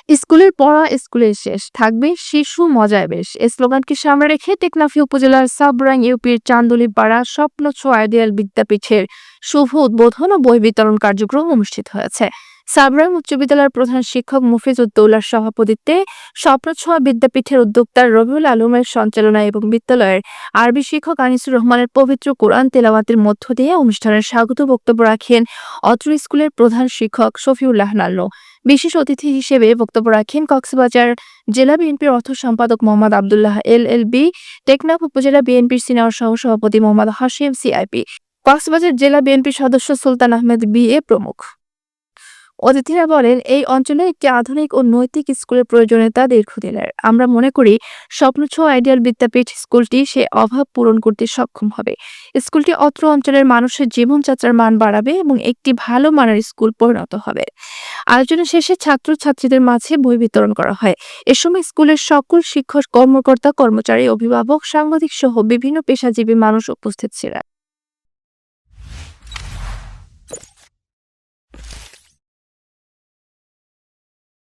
স্কুলের পড়া স্কুলের শেষ, থাকবে শিশু মজায় বেশ। এই স্লোগানকে সামনে রেখে টেকনাফ উপজেলার সাবরাং ইউপির চান্দুলিপাড়া স্বপ্ন ছোঁয়া আইডিয়াল বিদ্যাপীঠের শুভ উদ্বোধন ও বই বিতরণ কার্যক্রম অনুষ্ঠিত হয়েছে। সাবরাং উচ্চ বিদ্যালয়ের প্রধান শিক্ষক মুফিজ উদ্দৌলার সভাপতিত্বে স্বপ্ন ছোঁয়া বিদ্যাপীঠের উদ্যোক্তা রবিউল আলমের সঞ্চালনায় এবং বিদ্যালয়ের আরবি শিক্ষক আনিসুর রহমানের পবিত্র কোরআন তেলাওয়াতের মধ্য দিয়ে অনুষ্ঠানের স্বাগত বক্তব্য রাখেন অত্র স্কুলের প্রধান শিক্ষক শফিউল্লাহ নান্নু। বিশেষ অতিথি হিসেবে বক্তব্য রাখেন কক্সবাজার জেলা বিএনপির অর্থ সম্পাদক মোহাম্মদ আবদুল্লাহ এলএলবি, টেকনাফ উপজেলা বিএনপির সিনিয়র সহসভাপতি মোহাম্মদ হাশিম সিআইপি, কক্সবাজার জেলা বিএনপির সদস্য সুলতান আহমেদ বিএ প্রমুখ। অতিথিরা বলেন, এই অঞ্চলে একটি আধুনিক ও নৈতিক স্কুলের প্রয়োজনীয়তা দীর্ঘদিনের। আমরা মনে করি স্বপ্ন ছোঁয়া আইডিয়াল বিদ্যাপীঠ স্কুলটি সে অভাব পূরণ করতে সক্ষম হবে। স্কুলটি অত্র অঞ্চলের মানুষের জীবনযাত্রার মান বাড়াবে এবং একটি ভালো মানের স্কুল পরিণত হবে। আলোচনা শেষে ছাত্রছাত্রীদের মাঝে বই বিতরণ করা হয়। এ সময় স্কুলের সকল শিক্ষক, কর্মকর্তা, কর্মচারী, অভিভাবক, সাংবাদিক সহ বিভিন্ন পেশাজীবী মানুষ উপস্থিত ছিলেন।